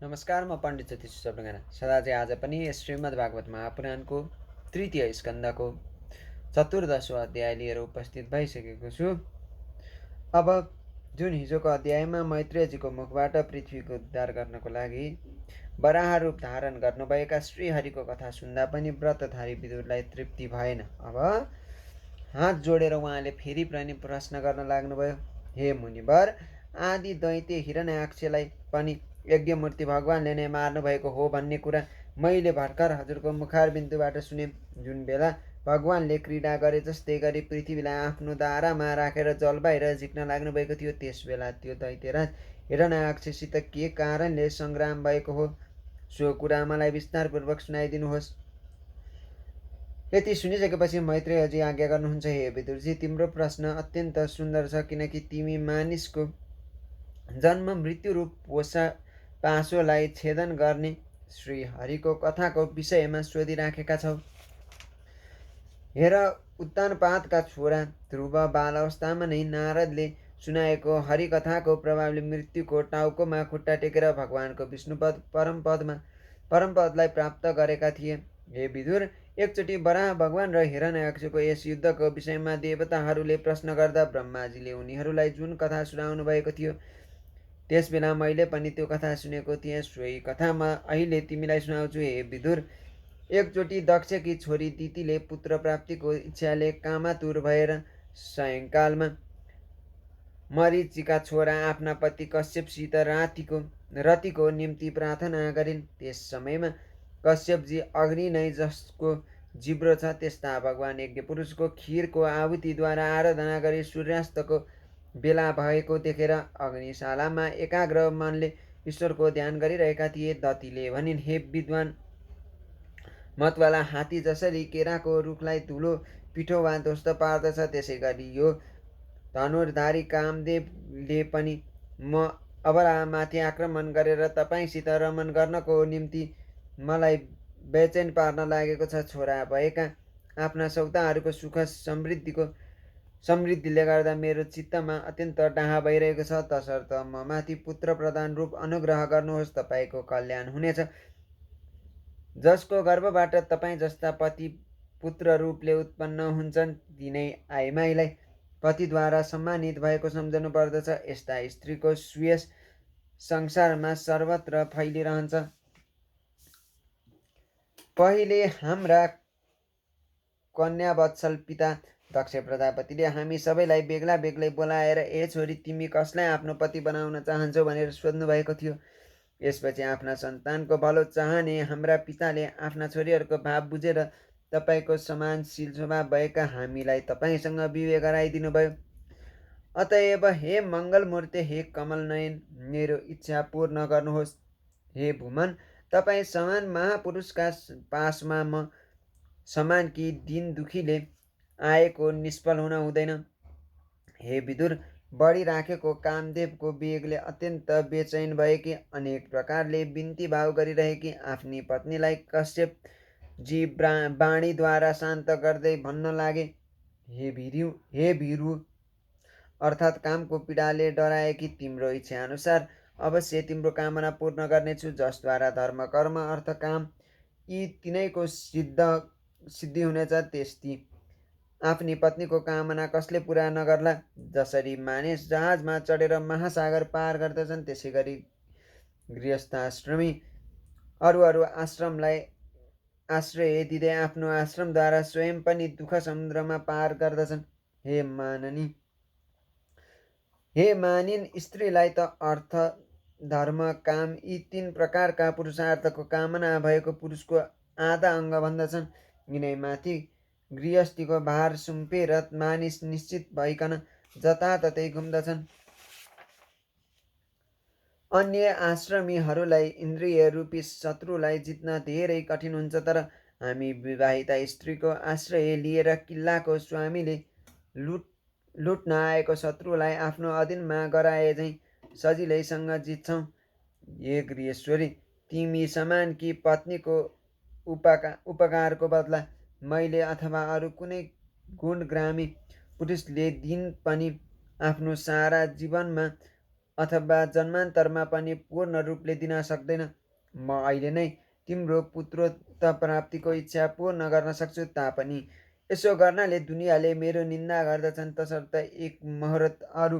नमस्कार, म पण्डित ज्योतिष सबैजना सदा चाहिँ आज पनि श्रीमद् भागवत महापुराणको तृतीय स्कन्धको चतुर्दशौँ अध्याय लिएर उपस्थित भइसकेको छु। अब जुन हिजोको अध्यायमा मैत्रेयजीको मुखबाट पृथ्वीको उद्धार गर्नको लागि वराह रूप धारण गर्नुभएका श्रीहरिको कथा सुन्दा पनि व्रतधारी विदुरलाई तृप्ति भएन। अब हात जोडेर उहाँले फेरि पनि प्रश्न गर्न लाग्नुभयो। हे मुनिवर, आदि दैत्य हिरण्याक्षलाई पनि यज्ञमूर्ति भगवानले नै मार्नुभएको हो भन्ने कुरा मैले भर्खर हजुरको मुखारबिन्दुबाट सुने। जुन बेला भगवानले क्रीडा गरे जस्तै गरी पृथ्वीलाई आफ्नो दारामा राखेर जल बाहिर झिक्न लाग्नुभएको थियो, त्यस बेला त्यो दैत्यराज हिरण्याक्षसित के कारणले सङ्ग्राम भएको हो, सो कुरा मलाई विस्तारपूर्वक सुनाइदिनुहोस्। यति सुनिसकेपछि मैत्रेयजी आज्ञा गर्नुहुन्छ। हे विदुरजी, तिम्रो प्रश्न अत्यन्त सुन्दर छ, किनकि तिमी मानिसको जन्म मृत्यु रूप पाशोलाई छेदन गर्ने श्री हरिको कथाको विषयमा सोधिराखेका छौ। हेर, उत्तानपादका छोरा ध्रुव बाल अवस्थामा नै नारदले सुनाएको हरिकथाको प्रभावले मृत्युको टाउकोमा खुट्टा टेकेर भगवानको विष्णुपद परमपदलाई प्राप्त गरेका थिए। हे विदुर, एकचोटि वराह भगवान र हिरण्याक्षको यस युद्धको विषयमा देवताहरूले प्रश्न गर्दा ब्रह्माजीले उनीहरूलाई जुन कथा सुनाउनु भएको थियो, त्यस बेला मैले पनि त्यो कथा सुनेको थिएँ। सोही कथा म अहिले तिमीलाई सुनाउँछु। हे विदुर, एकचोटि दक्षकी छोरी दितिले पुत्र प्राप्तिको इच्छाले कामातुर भएर सायङ्कालमा मरिचीका छोरा आफ्ना पति कश्यपसित रतिको निम्ति प्रार्थना गरिन्। त्यस समयमा कश्यपजी अग्नि नै जसको जिब्रो छ त्यस्ता भगवान यज्ञ पुरुषको खिरको आहुतिद्वारा आराधना गरी सूर्यास्तको बेला भएको देखेर अग्निशालामा एकाग्र मनले ईश्वरको ध्यान गरिरहेका थिए। दतिले भनिन्, हे विद्वान, मतवाला हात्ती जसरी केराको रुखलाई धुलो पिठो वा ध्वस्त पार्दछ, त्यसै गरी यो धनुर्धारी कामदेवले पनि म अबलामाथि आक्रमण गरेर तपाईँसित रमन गर्नको निम्ति मलाई बेचैन पार्न लागेको छ। छोरा भएका आफ्ना सौताहरूको सुख समृद्धिले गर्दा मेरो चित्तमा अत्यन्त डाहा भइरहेको छ। तसर्थ म माथि पुत्र प्रदान रूप अनुग्रह गर्नुहोस्, तपाईँको कल्याण हुनेछ। जसको गर्भबाट तपाईँ जस्ता पति पुत्र रूपले उत्पन्न हुन्छन्, तिनै आइमाईलाई पतिद्वारा सम्मानित भएको सम्झनु पर्दछ। यस्ता स्त्रीको सुयश संसारमा सर्वत्र फैलिरहन्छ। पहिले हाम्रा कन्यावत्सल पिता दक्ष प्रजापतिले हामी सबैलाई बेग्ला बेग्लै बोलाएर, ए छोरी, तिमी कसलाई आफ्नो पति बनाउन चाहन्छौ भनेर सोध्नु भएको थियो। यसपछि आफ्ना सन्तानको भलो चाहने हाम्रा पिताले आफ्ना छोरीहरूको भाव बुझेर तपाईँको समानशील स्वभाव भएका हामीलाई तपाईँसँग विवाह गराइदिनु भयो। अतएव हे मङ्गलमूर्ति, हे कमल नयन, मेरो इच्छा पूर्ण गर्नुहोस्। हे भुमन, तपाईँ समान महापुरुषका पासमा म समान कि दिन दुखीले आएको निष्फल हुन हुँदैन। हे विदुर, बढी राखेको कामदेवको वेगले अत्यन्त बेचैन भएकी, अनेक प्रकारले बिन्ती भाव गरिरहेकी आफ्नी पत्नीलाई कश्यपजी वाणीद्वारा शान्त गर्दै भन्न लागे, हे भीरु, अर्थात् कामको पीडाले डराएकी, तिम्रो इच्छा अनुसार अवश्य तिम्रो कामना पूर्ण गर्नेछु, जसद्वारा धर्म कर्म अर्थ काम यी तिनैको सिद्धि हुनेछ। त्यस्ती आफ्नी पत्नीको कामना कसले पुरा नगर्ला। जसरी मानिस जहाजमा चढेर महासागर पार गर्दछन्, त्यसै गरी गृहस्थाश्रमी अरू आश्रमलाई आश्रय दिँदै आफ्नो आश्रमद्वारा स्वयं पनि दुःख समुद्रमा पार गर्दछन्। हे मानिन, स्त्रीलाई त अर्थ धर्म काम यी तीन प्रकारका पुरुषार्थको कामना भएको पुरुषको आधा अङ्ग भन्दछन्। यिनैमाथि गृहस्थीको भार सुम्पेर मानिस निश्चित भइकन जताततै घुम्दछन्। अन्य आश्रमीहरूलाई इन्द्रिय रूपी शत्रुलाई जित्न धेरै कठिन हुन्छ, तर हामी विवाहिता स्त्रीको आश्रय लिएर किल्लाको स्वामीले लुट्न आएको शत्रुलाई आफ्नो अधीनमा गराए झैँ सजिलैसँग जित्छौँ। हे गृहेश्वरी, तिमी समान कि पत्नीको उपकारको बदला मैले अथवा अरू कुनै गुणग्रामी पुरुषले दिन पनि आफ्नो सारा जीवनमा अथवा जन्मान्तरमा पनि पूर्ण रूपले दिन सक्दैन। म अहिले नै तिम्रो पुत्रत्व प्राप्तिको इच्छा पूर्ण गर्न सक्छु, तापनि यसो गर्नाले दुनियाँले मेरो निन्दा गर्दछन्। तसर्थ एक मुहूर्त अरू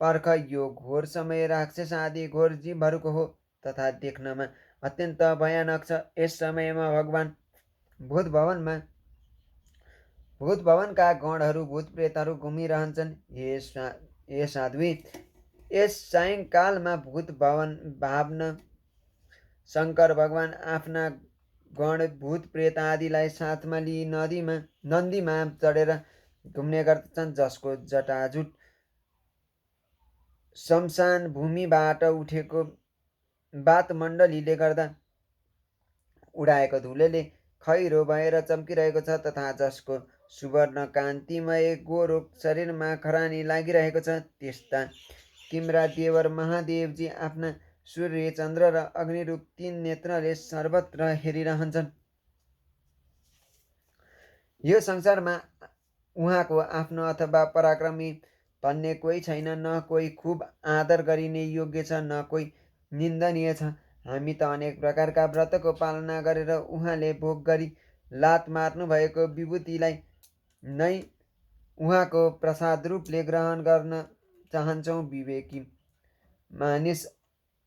पर्ख, यो घोर समय राक्षस आदि घोर जीवहरूको हो तथा देख्नमा अत्यन्त भयानक छ। यस समयमा भगवान भूत भवनका गणहरू भूत प्रेतहरू घुमिरहन्छन्। हे साध्वी, यस सायङ्कालमा भूत भवन भावना शङ्कर भगवान आफ्ना गण भूत प्रेत आदिलाई साथमा लिई नन्दीमा चढेर घुम्ने गर्दछन्, जसको जटाजुट शमशान भूमिबाट उठेको वातमण्डलीले गर्दा उडाएको धुलोले खैरो भएर चम्किरहेको छ, तथा जसको सुवर्ण कान्तिमय गोरो शरीरमा खरानी लागिरहेको छ। त्यस्ता तिम्रा देवर महादेवजी आफ्ना सूर्य, चन्द्र र अग्निरूप 3 नेत्रले सर्वत्र हेरिरहन्छन्। यो संसारमा उहाँको आफ्नो अथवा पराक्रमी भन्ने कोही छैन, न कोही खुब आदर गरिने योग्य छ, न कोही निन्दनीय छ। हामी त अनेक प्रकारका व्रतको पालना गरेर उहाँले भोग गरी लात मार्नु भएको विभूतिलाई नै उहाँको प्रसाद रूपले ग्रहण गर्न चाहन्छौँ। विवेकी मानिस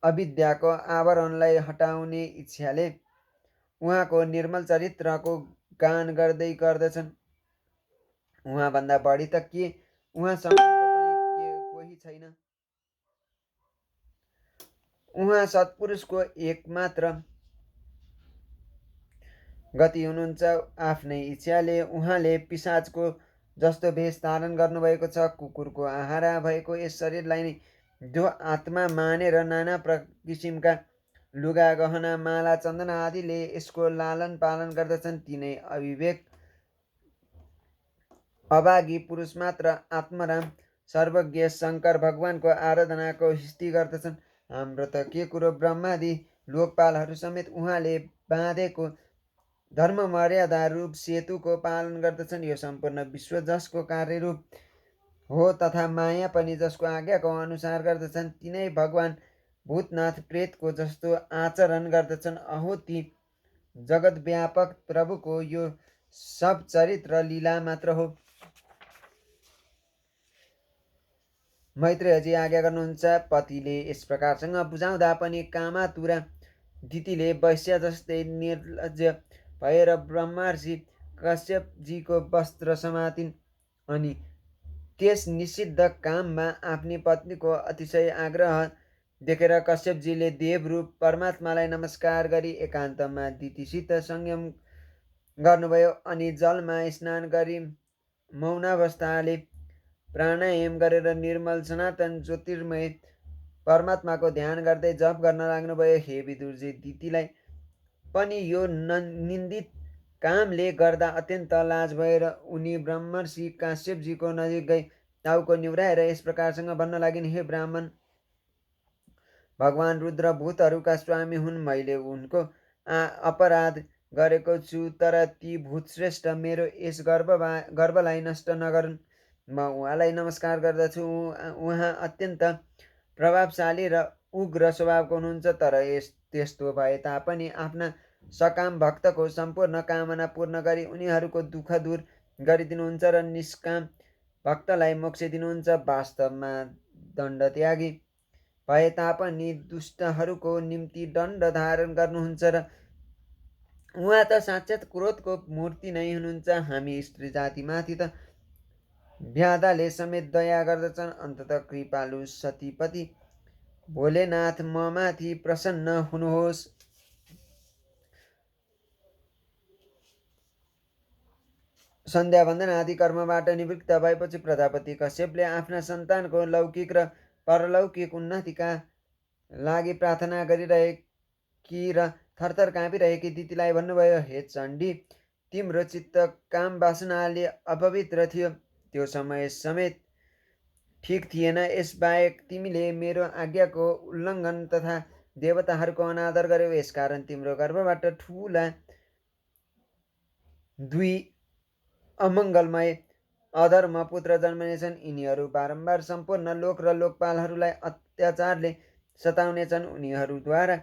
अविद्याको आवरणलाई हटाउने इच्छाले उहाँको निर्मल चरित्रको गान गर्दै गर्दछन्। उहाँभन्दा बढी त के उहाँ समयको पनि कोही छैन। उहाँ सत्पुरुषको एकमात्र गति हुनुहुन्छ। आफ्नै इच्छाले उहाँले पिशाचको जस्तो भेष धारण गर्नुभएको छ। कुकुरको आहारा भएको यस शरीरलाई नै जो आत्मा मानेर नाना किसिमका लुगा, गहना, माला, चन्दन आदिले यसको लालन पालन गर्दछन्, तिनै अविवेक अभागी पुरुष मात्र आत्मराम सर्वज्ञ शङ्कर भगवानको आराधनाको हिस्ती गर्दछन्। हाम्रो त के कुरो, ब्रह्मादि लोकपालहरू समेत उहाँले बाँधेको धर्म मर्यादा रूप सेतुको पालन गर्दछन्। यो सम्पूर्ण विश्व जसको कार्यरूप हो तथा माया पनि जसको आज्ञाको अनुसार गर्दछन्, तिनै भगवान भूतनाथ प्रेतको जस्तो आचरण गर्दछन्। अहो, ती जगतव्यापक प्रभुको यो सब चरित्र लीला मात्र हो। मैत्रेयजी आज्ञा गर्नुहुन्छ। पतिले यस प्रकारसँग बुझाउँदा पनि कामातुरा दितीले वैश्य जस्तै निर्लज्ज भएर ब्रह्मर्षि कश्यपजीको वस्त्र समातिन्। अनि त्यस निषिद्ध काममा आफ्नी पत्नीको अतिशय आग्रह देखेर कश्यपजीले देवरूप परमात्मालाई नमस्कार गरी एकान्तमा दितीसित संयम गर्नुभयो। अनि जलमा स्नान गरी मौनावस्थाले प्राणायाम गरेर निर्मल सनातन ज्योतिर्मय परमात्माको ध्यान गर्दै जप गर्न लाग्नुभयो। हे विदुरजी, दितीलाई पनि यो निन्दित कामले गर्दा अत्यन्त लाज भएर उनी ब्रह्मर्षि काश्यपजीको नजिक गई टाउको निहुराएर यस प्रकारसँग भन्न लागिन्। हे ब्राह्मण, भगवान रुद्र भूतहरूका स्वामी हुन्। मैले उनको अपराध गरेको छु, तर ती भूतश्रेष्ठ मेरो यस गर्वलाई नष्ट नगरून्। म उहाँलाई नमस्कार गर्दछु। उहाँ अत्यन्त प्रभावशाली र उग्र स्वभावको हुनुहुन्छ, तर त्यस्तो भए तापनि आफ्ना सकाम भक्तको सम्पूर्ण कामना पूर्ण गरी उनीहरूको दुःख दूर गरिदिनुहुन्छ र निष्काम भक्तलाई मोक्ष दिनुहुन्छ। वास्तवमा दण्ड त्यागी भए तापनि दुष्टहरूको निम्ति दण्ड धारण गर्नुहुन्छ र उहाँ त साक्षात् क्रोधको मूर्ति नै हुनुहुन्छ। हामी स्त्री जातिमाथि त व्याधाले समेत दया गर्दछन्। अन्ततः कृपालु सतीपति भोलेनाथ ममाथि प्रसन्न हुनुहोस्। सन्ध्या वन्दन आदि कर्मबाट निवृत्त भएपछि प्रजापति कश्यपले आफ्ना सन्तानको लौकिक र परलौकिक उन्नतिका लागि प्रार्थना गरिरहेकी र थरथर काँपिरहेकी दितीलाई भन्नुभयो। हे चण्डी, तिम्रो चित्त काम वासनाले अपवित्र थियो। त्यो समय समेत ठिक थिएन। यसबाहेक तिमीले मेरो आज्ञाको उल्लङ्घन तथा देवताहरूको अनादर गर्यौ। यसकारण तिम्रो गर्भबाट ठुला दुई अमङ्गलमय अधर्म पुत्र जन्मनेछन्। यिनीहरू बारम्बार सम्पूर्ण लोक र लोकपालहरूलाई अत्याचारले सताउनेछन्। उनीहरूद्वारा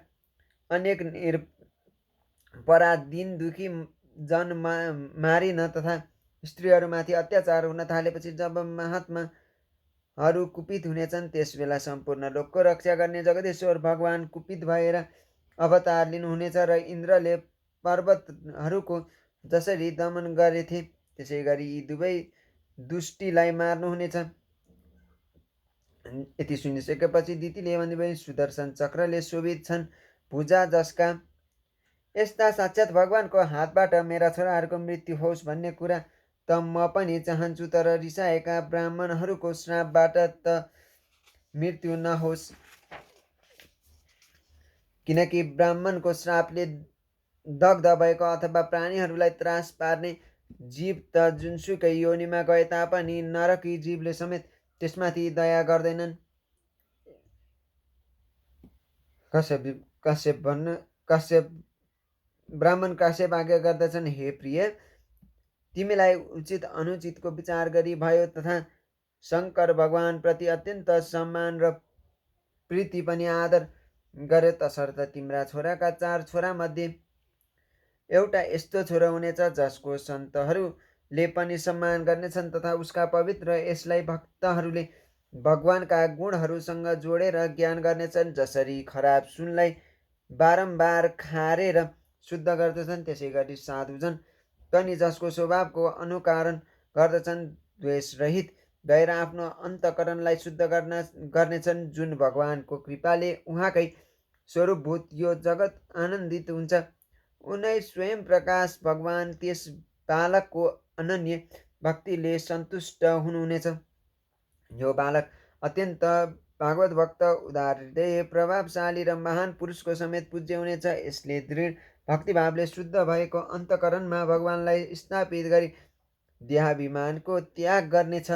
अनेक निरपराध दुखी जन मारिन तथा स्त्रीहरूमाथि अत्याचार हुन थालेपछि जब महात्माहरू कुपित हुनेछन् त्यसबेला सम्पूर्ण लोकको रक्षा गर्ने जगदीश्वर भगवान कुपित भएर अवतार लिनुहुनेछ र इन्द्रले पर्वतहरूको जसरी दमन गरेथे त्यसै गरी यी दुवै दुष्टिलाई मार्नुहुनेछ। यति सुनिसकेपछि दितिले भन्नुभयो सुदर्शन चक्रले शोभित छन् भुजा जसका। यस्ता साक्षात् भगवानको हातबाट मेरा छोराहरूको मृत्यु होस् भन्ने कुरा त म पनि चाहन्छु, तर रिसाएका ब्राह्मणहरूको श्रापबाट त मृत्यु नहोस्, किनकि ब्राह्मणको श्रापले दग्ध भएको अथवा प्राणीहरूलाई त्रास पार्ने जीव त जुनसुकै योनिमा गए तापनि नरकी जीवले समेत त्यसमाथि दया गर्दैनन्। ब्राह्मण काश्यप आज्ञा गर्दछन्, हे प्रिय, तिमीलाई उचित अनुचितको विचार गरी भयो तथा शङ्कर भगवान प्रति अत्यन्त सम्मान र प्रीति पनि आदर गरे तसर्थ तिम्रा छोराका 4 छोरा मध्ये एउटा यस्तो छोरा हुनेछ जसको सन्तहरूले पनि सम्मान गर्नेछन् तथा उसका पवित्र यसलाई भक्तहरूले भगवानका गुणहरूसँग जोडेर ज्ञान गर्नेछन्। जसरी खराब सुनलाई बारम्बार खारेर शुद्ध गर्दछन् त्यसै गरी साधुजन पनि जसको स्वभावको अनुकरण गर्दछन् द्वेष रहित भएर आफ्नो अन्तकरणलाई शुद्ध गर्नेछन्। जुन भगवानको कृपाले उहाँकै स्वरूपभूत यो जगत आनन्दित हुन्छ, उनै स्वयं प्रकाश भगवान त्यस बालकको अनन्य भक्तिले सन्तुष्ट हुनुहुनेछ। यो बालक अत्यन्त भागवत भक्त, उदार हृदय, प्रभावशाली र महान पुरुषको समेत पूज्य हुनेछ। यसले दृढ भक्तिभावले शुद्ध भएको अन्तकरणमा भगवानलाई स्थापित गरी देहाभिमानको त्याग गर्नेछ।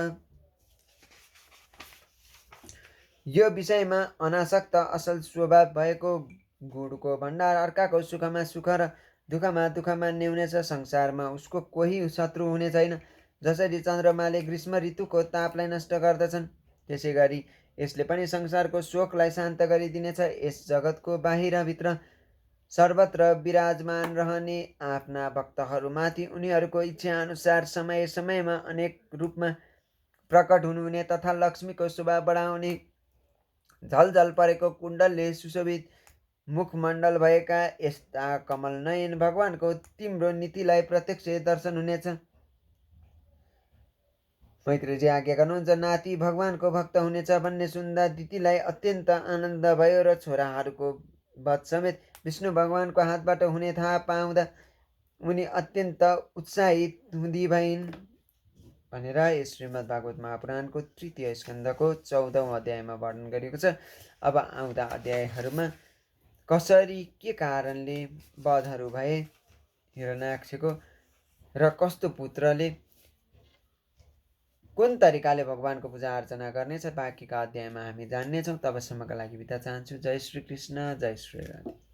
यो विषयमा अनासक्त असल स्वभाव भएको गुणको भण्डार अर्काको सुखमा सुख र दुःखमा दुःख मान्ने हुनेछ। संसारमा उसको कोही शत्रु हुने छैन। जसरी चन्द्रमाले ग्रीष्म ऋतुको तापलाई नष्ट गर्दछन् त्यसै गरी यसले पनि संसारको शोकलाई शान्त गरिदिनेछ। यस जगतको बाहिर भित्र सर्वत्र विराजमान रहने आफ्ना भक्तहरूमाथि उनीहरूको इच्छा अनुसार समय समयमा अनेक रूपमा प्रकट हुनुहुने तथा लक्ष्मीको शोभा बढाउने झलझल परेको कुण्डलले सुशोभित मुखमण्डल भएका यस्ता कमल नयन भगवानको तिम्रो नीतिलाई प्रत्यक्ष दर्शन हुनेछ। मैत्रेयजी आज्ञा गर्नुहुन्छ, नाति भगवानको भक्त हुनेछ भन्ने सुन्दा दितिलाई अत्यन्त आनन्द भयो र छोराहरूको वध समेत विष्णु भगवानको हातबाट हुने थाहा पाउँदा उनी अत्यन्त उत्साहित हुँदी भइन् भनेर यस श्रीमद् भागवत महापुराणको 3 स्कन्धको 14औं अध्यायमा वर्णन गरिएको छ। अब आउँदा अध्यायहरूमा कसरी के कारणले वधहरू भए हिरण्याक्षको र कस्तो पुत्रले कुन तरिकाले भगवानको पूजा अर्चना गर्नेछ बाँकीका अध्यायमा हामी जान्नेछौँ। तबसम्मका लागि बिदा चाहन्छु। जय श्री कृष्ण, जय श्री राधे।